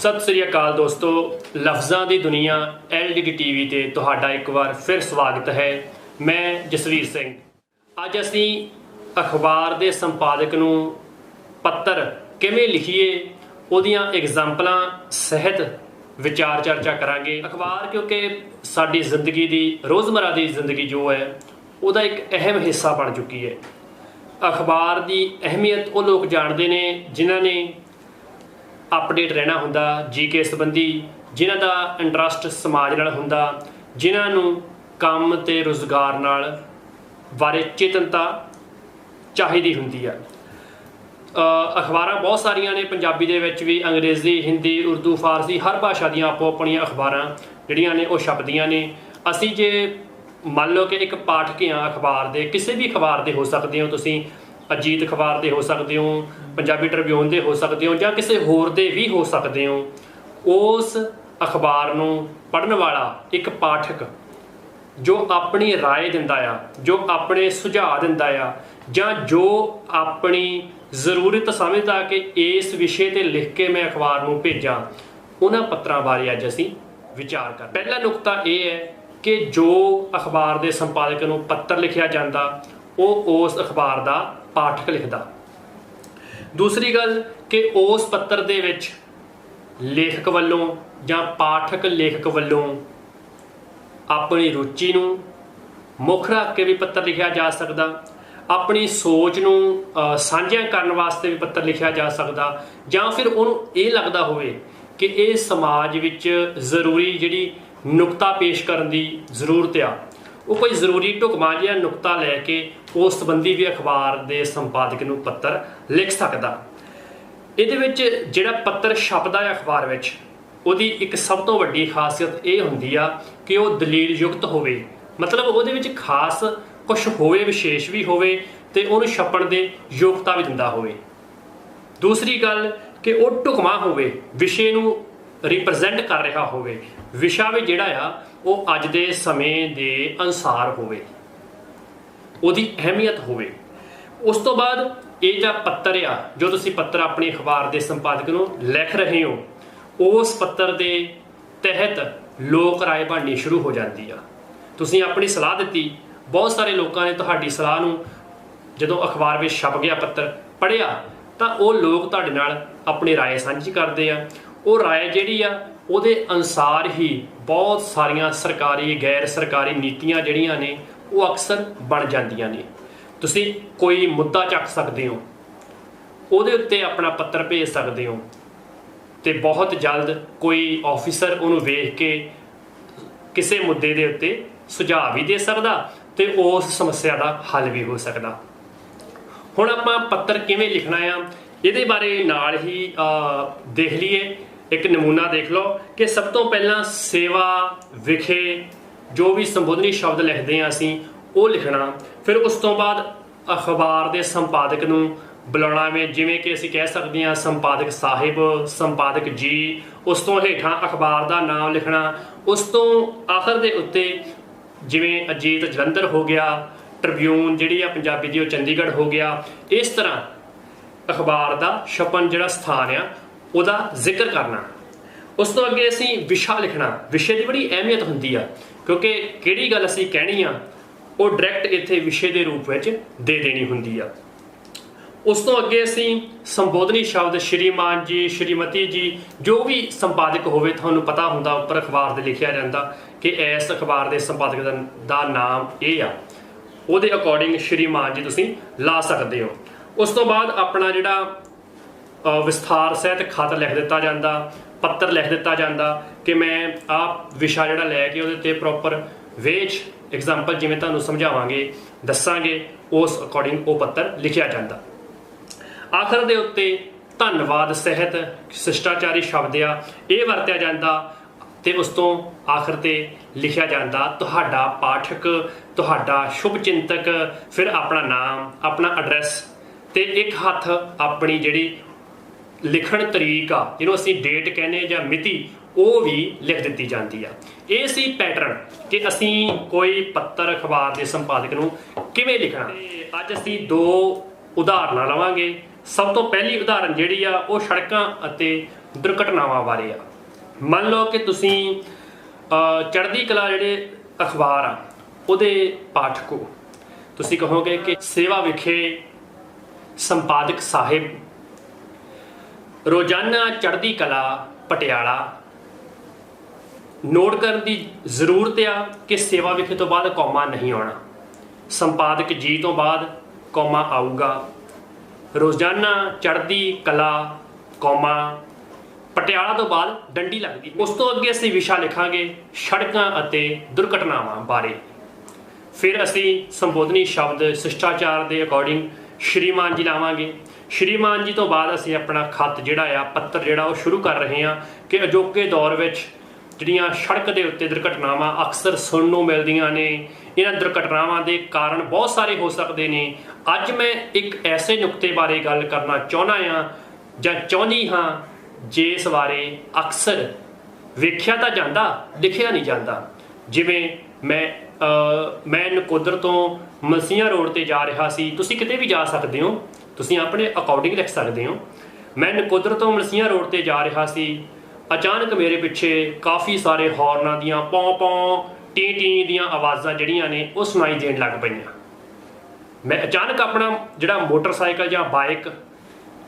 सत श्री अकाल दोस्तों, लफ्ज़ां दी दुनिया LDD TV ते तुहाडा एक बार फिर स्वागत है। मैं जसवीर सिंह। अज असी अखबार दे संपादक नूं पत्र किवें लिखीए उहदियां एग्जाम्पलां सहित विचार चर्चा करांगे। अखबार क्योंकि साडी जिंदगी दी रोज़मर्रा दी जिंदगी जो है उहदा एक अहम हिस्सा बन चुकी है। अखबार की अहमियत वो लोग जानते हैं जिन्हों ने अपडेट रहना हुंदा GK संबंधी, जिन्हां दा इंटरस्ट समाज नाल हुंदा, जिन्हां काम ते रोज़गार नाल बारे चेतनता चाहिदी हुंदी आ। अखबारां बहुत सारियां ने, पंजाबी दे विच भी, अंग्रेज़ी, हिंदी, उर्दू, फारसी, हर भाषा दियां आपो अपनियां अखबारां जिहड़ियां ने वो छपदियां ने। असीं जे मान लो कि एक पाठक हाँ अखबार दे, किसी भी अखबार दे हो सकते हो, तुसीं अजीत अखबार दे हो सकते हो, पंजाबी ट्रिब्यून दे हो सकते हो, या किसी होर दे भी हो सकते हो। उस अखबार नूं पढ़न वाला एक पाठक जो अपनी राय दिंदा आ, जो अपने सुझाव दिंदा आ, जां जो अपनी ज़रूरत समझदा कि इस विषय ते लिख के मैं अखबार नूं भेजां, उन्हां पत्रां बारे अज असीं विचार कर। पहला नुकता यह है कि जो अखबार के संपादक नूं पत्र लिखिया जाता वो उस अखबार का पाठक लिखदा। दूसरी गल कि उस पत्र दे विच लेखक वल्लों जां पाठक लेखक वल्लों अपनी रुचि नूं मुख रख के भी पत्र लिखिया जा सकदा, अपनी सोच नूं साझा करन वास्ते भी पत्र लिखिया जा सकदा, जां फिर उहनूं ये लगदा होवे कि ये समाज विच जरूरी जिहड़ी नुकता पेश करने की जरूरत आ, वो कोई जरूरी ढुकमा जिहा नुकता लैके उस संबंधी भी अखबार के संपादक नूं पत्र लिख सकदा। इहदे विच जिहड़ा पत्र छपदा है अखबार विच, उहदी एक सब तो वड्डी खासियत ये हुंदी आ कि वह दलील युक्त होवे, मतलब उहदे विच खास कुछ होवे, विशेष भी होवे ते उहनूं छपण दे योग्यता भी दिंदा होवे। दूसरी गल कि वह ढुकमा होवे, विषय नूं रिप्रजेंट कर रहा होवे, विषा भी जिहड़ा आ वो अज दे समय दे अनुसार होवे, उहदी अहमियत होवे। उस तो बाद ये जो पत्र आ, जो तुसीं पत्र अपनी अखबार के संपादक नूं लिख रहे हो, उस पत्र के तहत लोक राय बननी शुरू हो जाती आ। तुसीं अपनी सलाह दित्ती, बहुत सारे लोगों ने तुहाडी सलाह नूं जदों अखबार में छप गया पत्र पढ़िया, तो वो लोग तुहाडे नाल अपनी राय साझी करते हैं। वो राय जिहड़ी आ उहदे अनुसार ही बहुत सारियां सरकारी गैर सरकारी नीतियां जिहड़ियां ने वो अक्सर बन जांदियां ने। तुसीं कोई मुद्दा चक सकते हो, उहदे उत्ते अपना पत्र भेज सकते हो, तो बहुत जल्द कोई ऑफिसर उन्होंने वेख के किसी मुद्दे के उत्ते सुझाव भी दे सकदा ते उस समस्या का हल भी हो सकदा। हुण आपां पत्र किवें लिखना आ, इहदे बारे नाल ही देख लीए। एक नमूना देख लो कि सब तो पहला सेवा विखे जो भी संबोधनी शब्द लिखते हैं असीं वो लिखना, फिर उस तो बाद अखबार के संपादक नूं बुलाना में, जिमें कि असीं कह सकते हैं संपादक साहिब, संपादक जी, उस तो हेठां अखबार का नाम लिखना, उस तो आखिर दे उत्ते जिमें अजीत जलंधर हो गया, ट्रिब्यून जिहड़ी आ पंजाबी दी वो चंडीगढ़ हो गया। इस तरह अखबार का छपन जिहड़ा स्थान आ उहदा जिक्र करना। उस तो अगे असीं विशा लिखना। विषय की बड़ी अहमियत हुंदी आ, क्योंकि किहड़ी गल असीं कहनी आ वो डायरैक्ट इत्थे विषय के रूप में दे देनी हुंदी आ। उस तो अगे असीं संबोधनी शब्द श्रीमान जी, श्रीमती जी, जो भी संपादक होवे, तुहानूं पता हुंदा उपर अखबार ते लिखिया जांदा कि इस अखबार के संपादक दा नाम ये आ, उहदे अकॉर्डिंग श्रीमान जी तुसीं ला सकते हो। उस तो बाद अपना जिहड़ा विस्तार सहित खत लिख दिता जाता, पत्र लिख दिता जाता कि मैं आप विषा जिहड़ा लैके उहदे ते प्रॉपर वेच एग्जाम्पल जिवें तुहानूं समझावांगे, दस्सांगे, उस अकॉर्डिंग वो पत्र लिखिया जाता। आखिर दे उत्ते धन्नवाद सहित शिष्टाचारी शब्द आ ये वरत्या जाता, ते उस तो आखिर ते लिखिया जाता तुहाडा पाठक, तुहाडा शुभ चिंतक, फिर अपना नाम, अपना एड्रैस, ते एक हथ अपनी जिहड़ी लिखण तरीक आ, जिन्हों असीं डेट कहने या मिति, वो भी लिख दी जाती है। ये सी पैटर्न कि असीं कोई पत्र अखबार के संपादक नूं किवें लिखना। अज असीं दो उदाहरण लवांगे। सब तो पहली उदाहरण जिहड़ी आ वो सड़कां अते ਦੁਰਘਟਨਾਵਾਂ ਬਾਰੇ ਆ। ਮੰਨ ਲਓ ਕਿ ਤੁਸੀਂ ਚੜ੍ਹਦੀ ਕਲਾ ਜਿਹੜੇ ਅਖਬਾਰ ਆ ਉਹਦੇ ਪਾਠਕ ਹੋ, ਤੁਸੀਂ ਕਹੋਗੇ ਕਿ ਸੇਵਾ ਵਿਖੇ ਸੰਪਾਦਕ ਸਾਹਿਬ ਰੋਜ਼ਾਨਾ ਚੜ੍ਹਦੀ ਕਲਾ ਪਟਿਆਲਾ ਨੋਟ ਕਰਨ ਦੀ ਜ਼ਰੂਰਤ ਆ ਕਿ ਸੇਵਾ ਵਿਖੇ ਤੋਂ ਬਾਅਦ ਕੌਮਾ ਨਹੀਂ ਆਉਣਾ, ਸੰਪਾਦਕ ਜੀ ਤੋਂ ਬਾਅਦ ਕੌਮਾ ਆਊਗਾ। ਰੋਜ਼ਾਨਾ ਚੜ੍ਹਦੀ ਕਲਾ ਕੌਮਾ ਪਟਿਆਲਾ ਤੋਂ ਬਾਅਦ ਡੰਡੀ ਲੱਗਦੀ। ਉਸ ਤੋਂ ਅੱਗੇ ਅਸੀਂ ਵਿਸ਼ਾ ਲਿਖਾਂਗੇ ਸੜਕਾਂ ਅਤੇ ਦੁਰਘਟਨਾਵਾਂ ਬਾਰੇ। ਫਿਰ ਅਸੀਂ ਸੰਬੋਧਨੀ ਸ਼ਬਦ ਸਿਸ਼ਟਾਚਾਰ ਦੇ ਅਕੋਰਡਿੰਗ ਸ਼੍ਰੀਮਾਨ ਜੀ ਲਾਵਾਂਗੇ। ਸ਼੍ਰੀਮਾਨ ਜੀ ਤੋਂ ਬਾਅਦ ਅਸੀਂ ਆਪਣਾ ਖੱਤ ਜਿਹੜਾ ਆ ਪੱਤਰ ਜਿਹੜਾ ਉਹ ਸ਼ੁਰੂ ਕਰ ਰਹੇ ਹਾਂ ਕਿ ਅਜੋਕੇ ਦੌਰ ਵਿੱਚ ਜਿਹੜੀਆਂ ਸੜਕ ਦੇ ਉੱਤੇ ਦੁਰਘਟਨਾਵਾਂ ਅਕਸਰ ਸੁਣਨ ਨੂੰ ਮਿਲਦੀਆਂ ਨੇ। ਇਹਨਾਂ ਦੁਰਘਟਨਾਵਾਂ ਦੇ ਕਾਰਨ ਬਹੁਤ ਸਾਰੇ ਹੋ ਸਕਦੇ ਨੇ। ਅੱਜ ਮੈਂ ਇੱਕ ਐਸੇ ਨੁਕਤੇ ਬਾਰੇ ਗੱਲ ਕਰਨਾ ਚਾਹੁੰਦਾ ਹਾਂ ਜਾਂ ਚਾਹੁੰਦੀ ਹਾਂ ਜਿਸ ਬਾਰੇ ਅਕਸਰ ਵੇਖਿਆ ਤਾਂ ਜਾਂਦਾ, ਲਿਖਿਆ ਨਹੀਂ ਜਾਂਦਾ। ਜਿਵੇਂ ਮੈਂ ਨਕੋਦਰ ਤੋਂ ਮਲਸੀਆਂ ਰੋਡ ਤੇ ਜਾ ਰਿਹਾ ਸੀ, ਤੁਸੀਂ ਕਿਤੇ ਵੀ ਜਾ ਸਕਦੇ ਹੋ, ਤੁਸੀਂ ਆਪਣੇ ਅਕੋਰਡਿੰਗ ਲਿਖ ਸਕਦੇ ਹੋ। ਮੈਂ ਨਕੋਦਰ ਤੋਂ ਮਲਸੀਆਂ ਰੋਡ ਤੇ ਜਾ ਰਿਹਾ ਸੀ, ਅਚਾਨਕ ਮੇਰੇ ਪਿੱਛੇ ਕਾਫੀ ਸਾਰੇ ਹੌਰਨਾਂ ਦੀਆਂ ਪੌਂ ਪੌਂ ਟੀ ਟੀ ਦੀਆਂ ਆਵਾਜ਼ਾਂ ਜਿਹੜੀਆਂ ਨੇ ਉਹ ਸੁਣਾਈ ਦੇਣ ਲੱਗ ਪਈਆਂ। ਮੈਂ ਅਚਾਨਕ ਆਪਣਾ ਜਿਹੜਾ ਮੋਟਰਸਾਈਕਲ ਜਾਂ ਬਾਈਕ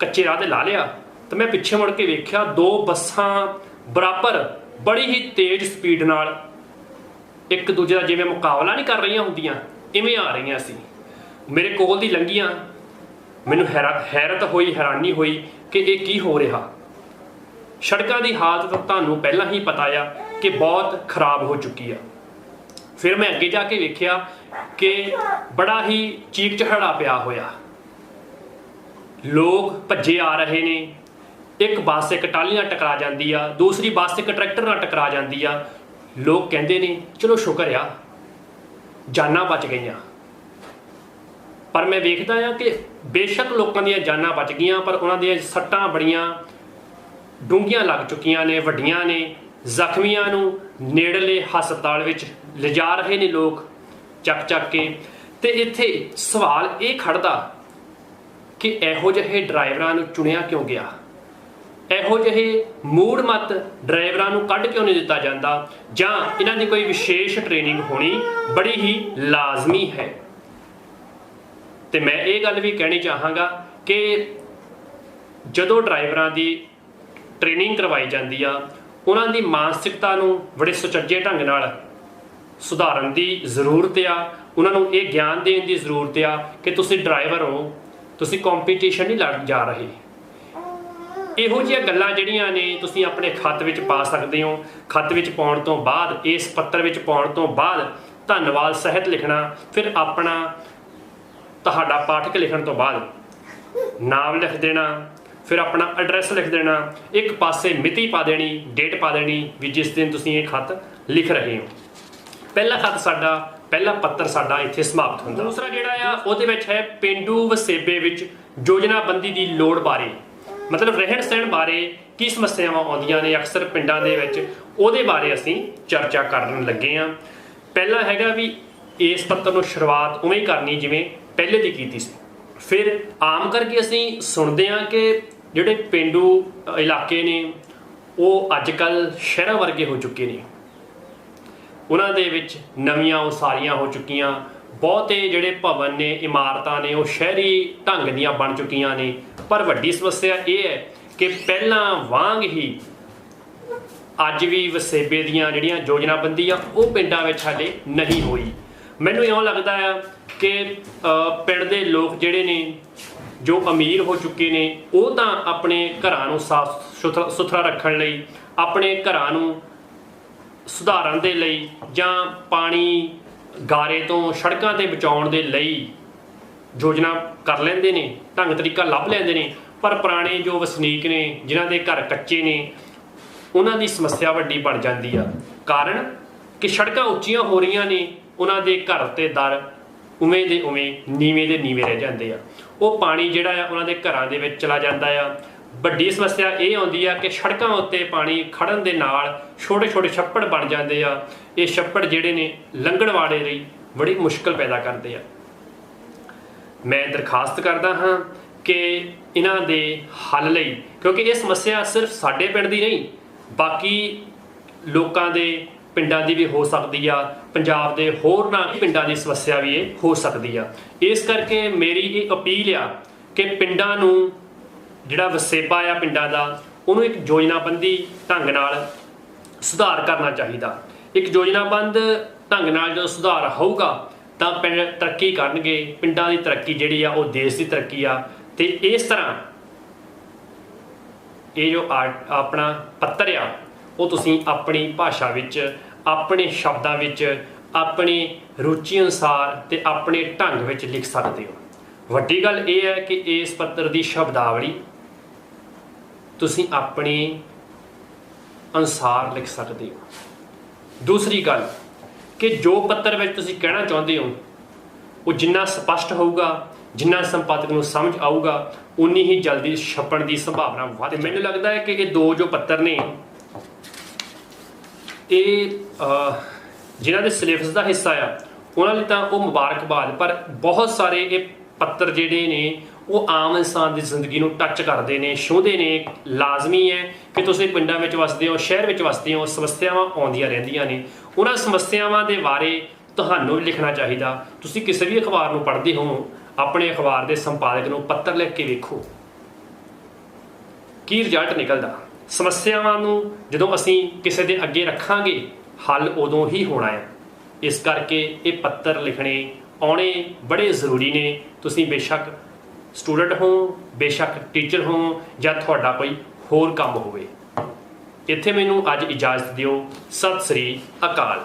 ਕੱਚੇ ਰਾਹ ਤੇ ਲਾ ਲਿਆ ਤਾਂ ਮੈਂ ਪਿੱਛੇ ਮੁੜ ਕੇ ਵੇਖਿਆ 2 ਬੱਸਾਂ ਬਰਾਬਰ ਬੜੀ ਹੀ ਤੇਜ਼ ਸਪੀਡ ਨਾਲ ਇੱਕ ਦੂਜੇ ਦਾ ਜਿਵੇਂ ਮੁਕਾਬਲਾ ਨਹੀਂ ਕਰ ਰਹੀਆਂ ਹੁੰਦੀਆਂ ਇਵੇਂ ਆ ਰਹੀਆਂ ਸੀ। ਮੇਰੇ ਕੋਲ ਦੀ ਲੰਘੀਆਂ, ਮੈਨੂੰ ਹੈਰਤ ਹੋਈ, ਹੈਰਾਨੀ ਹੋਈ ਕਿ ਇਹ ਕੀ ਹੋ ਰਿਹਾ। ਸੜਕਾਂ ਦੀ ਹਾਲਤ ਤਾਂ ਤੁਹਾਨੂੰ ਪਹਿਲਾਂ ਹੀ ਪਤਾ ਆ ਕਿ ਬਹੁਤ ਖਰਾਬ ਹੋ ਚੁੱਕੀ ਆ। ਫਿਰ ਮੈਂ ਅੱਗੇ ਜਾ ਕੇ ਵੇਖਿਆ ਕਿ ਬੜਾ ਹੀ ਚੀਕ ਚਿਹਾੜਾ ਪਿਆ ਹੋਇਆ, ਲੋਕ ਭੱਜੇ ਆ ਰਹੇ ਨੇ। ਇੱਕ ਬੱਸ ਇੱਕ ਟਾਹਲੀ ਨਾਲ ਟਕਰਾ ਜਾਂਦੀ ਆ, ਦੂਸਰੀ ਬੱਸ ਇੱਕ ਟਰੈਕਟਰ ਨਾਲ ਟਕਰਾ ਜਾਂਦੀ ਆ। ਲੋਕ ਕਹਿੰਦੇ ਨੇ ਚਲੋ ਸ਼ੁਕਰ ਆ ਜਾਨਾਂ ਬਚ ਗਈਆਂ, ਪਰ ਮੈਂ ਵੇਖਦਾ ਆ ਕਿ ਬੇਸ਼ੱਕ ਲੋਕਾਂ ਦੀਆਂ ਜਾਨਾਂ ਬਚ ਗਈਆਂ ਪਰ ਉਹਨਾਂ ਦੀਆਂ ਸੱਟਾਂ ਬੜੀਆਂ ਡੂੰਘੀਆਂ ਲੱਗ ਚੁੱਕੀਆਂ ਨੇ, ਵੱਡੀਆਂ ਨੇ। ਜ਼ਖਮੀਆਂ ਨੂੰ ਨੇੜਲੇ ਹਸਪਤਾਲ ਵਿੱਚ ਲਿਜਾ ਰਹੇ ਨੇ ਲੋਕ ਚੱਕ ਕੇ। ਤੇ ਇੱਥੇ ਸਵਾਲ ਇਹ ਖੜਦਾ ਕਿ ਇਹੋ ਜਿਹੇ ਡਰਾਈਵਰਾਂ ਨੂੰ ਚੁਣਿਆ ਕਿਉਂ ਗਿਆ, ਇਹੋ ਜਿਹੇ ਮੂੜਮੱਤ ਡਰਾਈਵਰਾਂ ਨੂੰ ਕੱਢ ਕਿਉਂ ਨਹੀਂ ਦਿੱਤਾ ਜਾਂਦਾ, ਜਾਂ ਇਹਨਾਂ ਦੀ ਕੋਈ ਵਿਸ਼ੇਸ਼ ਟ੍ਰੇਨਿੰਗ ਹੋਣੀ ਬੜੀ ਹੀ ਲਾਜ਼ਮੀ ਹੈ। ਤੇ ਮੈਂ ਇਹ ਗੱਲ ਵੀ ਕਹਿਣੀ ਚਾਹਾਂਗਾ ਕਿ ਜਦੋਂ ਡਰਾਈਵਰਾਂ ਦੀ ਟ੍ਰੇਨਿੰਗ ਕਰਵਾਈ ਜਾਂਦੀ ਆ ਉਹਨਾਂ ਦੀ ਮਾਨਸਿਕਤਾ ਨੂੰ ਬੜੇ ਸੁਚੱਜੇ ਢੰਗ ਨਾਲ ਸੁਧਾਰਨ ਦੀ ਜ਼ਰੂਰਤ ਆ। ਉਹਨਾਂ ਨੂੰ ਇਹ ਗਿਆਨ ਦੇਣ ਦੀ ਜ਼ਰੂਰਤ ਆ ਕਿ ਤੁਸੀਂ ਡਰਾਈਵਰ ਹੋ, ਤੁਸੀਂ ਕੰਪੀਟੀਸ਼ਨ ਨਹੀਂ ਲੜ ਜਾ ਰਹੇ। ਇਹੋ ਜਿਹੀਆਂ ਗੱਲਾਂ ਜਿਹੜੀਆਂ ਨੇ ਤੁਸੀਂ ਆਪਣੇ ਖੱਤ ਵਿੱਚ ਪਾ ਸਕਦੇ ਹੋ। ਖੱਤ ਵਿੱਚ ਪਾਉਣ ਤੋਂ ਬਾਅਦ, ਇਸ ਪੱਤਰ ਵਿੱਚ ਪਾਉਣ ਤੋਂ ਬਾਅਦ ਧੰਨਵਾਦ ਸਹਿਤ ਲਿਖਣਾ, ਫਿਰ ਆਪਣਾ ਤੁਹਾਡਾ ਪਾਠਕ ਲਿਖਣ ਤੋਂ ਬਾਅਦ ਨਾਮ ਲਿਖ ਦੇਣਾ, ਫਿਰ ਆਪਣਾ ਐਡਰੈਸ ਲਿਖ ਦੇਣਾ, ਇੱਕ ਪਾਸੇ ਮਿਤੀ ਪਾ ਦੇਣੀ, ਡੇਟ ਪਾ ਦੇਣੀ ਵੀ ਜਿਸ ਦਿਨ ਤੁਸੀਂ ਇਹ ਖੱਤ ਲਿਖ ਰਹੇ ਹੋ। ਪਹਿਲਾ ਖੱਤ ਸਾਡਾ, ਪਹਿਲਾ ਪੱਤਰ ਸਾਡਾ ਇੱਥੇ ਸਮਾਪਤ ਹੁੰਦਾ। ਦੂਸਰਾ ਜਿਹੜਾ ਆ ਉਹਦੇ ਵਿੱਚ ਹੈ ਪੇਂਡੂ ਵਸੇਬੇ ਵਿੱਚ ਯੋਜਨਾਬੰਦੀ ਦੀ ਲੋੜ ਬਾਰੇ, ਮਤਲਬ ਰਹਿਣ ਸਹਿਣ ਬਾਰੇ ਕੀ ਸਮੱਸਿਆਵਾਂ ਆਉਂਦੀਆਂ ਨੇ ਅਕਸਰ ਪਿੰਡਾਂ ਦੇ ਵਿੱਚ, ਉਹਦੇ ਬਾਰੇ ਅਸੀਂ ਚਰਚਾ ਕਰਨ ਲੱਗੇ ਹਾਂ। ਪਹਿਲਾ ਹੈਗਾ ਵੀ ਇਸ ਪੱਤਰ ਨੂੰ ਸ਼ੁਰੂਆਤ ਉਵੇਂ ਹੀ ਕਰਨੀ ਜਿਵੇਂ ਪਹਿਲੇ ਦੀ ਕੀਤੀ ਸੀ। ਫਿਰ ਆਮ ਕਰਕੇ ਅਸੀਂ ਸੁਣਦੇ ਹਾਂ ਕਿ ਜਿਹੜੇ ਪੇਂਡੂ ਇਲਾਕੇ ਨੇ ਉਹ ਅੱਜ ਕੱਲ੍ਹ ਸ਼ਹਿਰਾਂ ਵਰਗੇ ਹੋ ਚੁੱਕੇ ਨੇ, ਉਹਨਾਂ ਦੇ ਵਿੱਚ ਨਵੀਆਂ ਉਸਾਰੀਆਂ ਹੋ ਚੁੱਕੀਆਂ, ਬਹੁਤੇ ਜਿਹੜੇ ਭਵਨ ਨੇ, ਇਮਾਰਤਾਂ ਨੇ ਉਹ ਸ਼ਹਿਰੀ ਢੰਗ ਦੀਆਂ ਬਣ ਚੁੱਕੀਆਂ ਨੇ। ਪਰ ਵੱਡੀ ਸਮੱਸਿਆ ਇਹ ਹੈ ਕਿ ਪਹਿਲਾਂ ਵਾਂਗ ਹੀ ਅੱਜ ਵੀ ਵਸੇਬੇ ਦੀਆਂ ਜਿਹੜੀਆਂ ਯੋਜਨਾਬੰਦੀ ਆ ਉਹ ਪਿੰਡਾਂ ਵਿੱਚ ਹਾਲੇ ਨਹੀਂ ਹੋਈ। ਮੈਨੂੰ ਇਉਂ ਲੱਗਦਾ ਆ ਕਿ ਪਿੰਡ ਦੇ ਲੋਕ ਜਿਹੜੇ ਨੇ ਜੋ ਅਮੀਰ ਹੋ ਚੁੱਕੇ ਨੇ ਉਹ ਤਾਂ ਆਪਣੇ ਘਰਾਂ ਨੂੰ ਸਾਫ਼ ਸੁਥਰਾ ਰੱਖਣ ਲਈ, ਆਪਣੇ ਘਰਾਂ ਨੂੰ ਸੁਧਾਰਨ ਦੇ ਲਈ ਜਾਂ ਪਾਣੀ ਗਾਰੇ ਤੋਂ ਸੜਕਾਂ ਤੇ ਬਚਾਉਣ ਦੇ ਲਈ ਯੋਜਨਾ ਕਰ ਲੈਂਦੇ ਨੇ, ਢੰਗ ਤਰੀਕਾ ਲੱਭ ਲੈਂਦੇ ਨੇ। ਪਰ ਪੁਰਾਣੇ ਜੋ ਵਸਨੀਕ ਨੇ ਜਿਨ੍ਹਾਂ ਦੇ ਘਰ ਕੱਚੇ ਨੇ ਉਹਨਾਂ ਦੀ ਸਮੱਸਿਆ ਵੱਡੀ ਬਣ ਜਾਂਦੀ ਆ। ਕਾਰਨ ਕਿ ਸੜਕਾਂ ਉੱਚੀਆਂ ਹੋ ਰਹੀਆਂ ਨੇ, ਉਹਨਾਂ ਦੇ ਘਰ ਤੇ ਦਰ ਉਵੇਂ ਦੇ ਉਵੇਂ ਨੀਵੇਂ ਦੇ ਨੀਵੇਂ ਰਹਿ ਜਾਂਦੇ ਆ। ਉਹ ਪਾਣੀ ਜਿਹੜਾ ਆ ਉਹਨਾਂ ਦੇ ਘਰਾਂ ਦੇ ਵਿੱਚ ਚਲਾ ਜਾਂਦਾ ਆ। ਵੱਡੀ ਸਮੱਸਿਆ ਇਹ ਆਉਂਦੀ ਆ ਕਿ ਸੜਕਾਂ ਉੱਤੇ ਪਾਣੀ ਖੜਨ ਦੇ ਨਾਲ ਛੋਟੇ ਛੋਟੇ ਛੱਪੜ ਬਣ ਜਾਂਦੇ ਆ। ਇਹ ਛੱਪੜ ਜਿਹੜੇ ਨੇ ਲੰਘਣ ਵਾਲੇ ਲਈ ਬੜੀ ਮੁਸ਼ਕਲ ਪੈਦਾ ਕਰਦੇ ਆ। ਮੈਂ ਦਰਖਾਸਤ ਕਰਦਾ ਹਾਂ कि इन्हां दे हल लई, क्योंकि ये समस्या सिर्फ साडे पिंड दी नहीं, बाकी लोकां दे पिंडां दी भी हो सकती आ, पंजाब दे होरनां पिंडां दी समस्या भी ये हो सकती आ। इस करके मेरी ये अपील आ कि पिंडां नूं जिहड़ा वसेबा आ पिंडां दा उहनूं एक योजनाबंदी ढंग नाल सुधार करना चाहिदा। एक योजनाबंद ढंग नाल जो सुधार होऊगा तां पिंड तरक्की करनगे, पिंडां दी तरक्की जिहड़ी आ ओह देश दी तरक्की आ। ते इस तरह ये जो अपना पत्तर आ ਉਹ ਤੁਸੀਂ ਆਪਣੀ ਭਾਸ਼ਾ ਵਿੱਚ, ਆਪਣੇ ਸ਼ਬਦਾਂ ਵਿੱਚ, ਆਪਣੀ ਰੁਚੀ ਅਨੁਸਾਰ ਤੇ ਆਪਣੇ ਢੰਗ ਵਿੱਚ ਲਿਖ ਸਕਦੇ ਹੋ। ਵੱਡੀ ਗੱਲ ਇਹ ਹੈ ਕਿ ਇਸ ਪੱਤਰ ਦੀ ਸ਼ਬਦਾਵਲੀ ਤੁਸੀਂ ਆਪਣੇ ਅਨੁਸਾਰ ਲਿਖ ਸਕਦੇ ਹੋ। ਦੂਸਰੀ ਗੱਲ ਕਿ ਜੋ ਪੱਤਰ ਵਿੱਚ ਤੁਸੀਂ ਕਹਿਣਾ ਚਾਹੁੰਦੇ ਹੋ ਉਹ ਜਿੰਨਾ ਸਪਸ਼ਟ ਹੋਊਗਾ, ਜਿੰਨਾ ਸੰਪਾਦਕ ਨੂੰ ਸਮਝ ਆਊਗਾ, ਉਨੀ ਹੀ ਜਲਦੀ ਛਪਣ ਦੀ ਸੰਭਾਵਨਾ ਵੱਧ। ਮੈਨੂੰ ਲੱਗਦਾ ਹੈ ਕਿ ਇਹ ਦੋ ਜੋ ਪੱਤਰ ਨੇ ਇਹ ਜਿਨ੍ਹਾਂ ਦੇ ਸਿਲੇਬਸ ਦਾ ਹਿੱਸਾ ਆ ਉਹਨਾਂ ਲਈ ਤਾਂ ਉਹ ਮੁਬਾਰਕਬਾਦ, ਪਰ ਬਹੁਤ ਸਾਰੇ ਇਹ ਪੱਤਰ ਜਿਹੜੇ ਨੇ ਉਹ ਆਮ ਇਨਸਾਨ ਦੀ ਜ਼ਿੰਦਗੀ ਨੂੰ ਟੱਚ ਕਰਦੇ ਨੇ, ਛੂਹਦੇ ਨੇ। ਲਾਜ਼ਮੀ ਹੈ ਕਿ ਤੁਸੀਂ ਪਿੰਡਾਂ ਵਿੱਚ ਵਸਦੇ ਹੋ, ਸ਼ਹਿਰ ਵਿੱਚ ਵਸਦੇ ਹੋ, ਸਮੱਸਿਆਵਾਂ ਆਉਂਦੀਆਂ ਰਹਿੰਦੀਆਂ ਨੇ। ਉਹਨਾਂ ਸਮੱਸਿਆਵਾਂ ਦੇ ਬਾਰੇ ਤੁਹਾਨੂੰ ਵੀ ਲਿਖਣਾ ਚਾਹੀਦਾ। ਤੁਸੀਂ ਕਿਸੇ ਵੀ ਅਖਬਾਰ ਨੂੰ ਪੜ੍ਹਦੇ ਹੋ, ਆਪਣੇ ਅਖਬਾਰ ਦੇ ਸੰਪਾਦਕ ਨੂੰ ਪੱਤਰ ਲਿਖ ਕੇ ਵੇਖੋ ਕੀ ਰਿਜ਼ਲਟ ਨਿਕਲਦਾ। ਸਮੱਸਿਆਵਾਂ ਨੂੰ ਜਦੋਂ ਅਸੀਂ ਕਿਸੇ ਦੇ ਅੱਗੇ ਰੱਖਾਂਗੇ ਹੱਲ ਉਦੋਂ ਹੀ ਹੋਣਾ ਹੈ। ਇਸ ਕਰਕੇ ਇਹ ਪੱਤਰ ਲਿਖਣੇ ਆਉਣੇ ਬੜੇ ਜ਼ਰੂਰੀ ਨੇ। ਤੁਸੀਂ ਬੇਸ਼ੱਕ ਸਟੂਡੈਂਟ ਹੋ, ਬੇਸ਼ੱਕ ਟੀਚਰ ਹੋ, ਜਾਂ ਤੁਹਾਡਾ ਕੋਈ ਹੋਰ ਕੰਮ ਹੋਵੇ। ਇੱਥੇ ਮੈਨੂੰ ਅੱਜ ਇਜਾਜ਼ਤ ਦਿਓ। ਸਤਿ ਸ੍ਰੀ ਅਕਾਲ।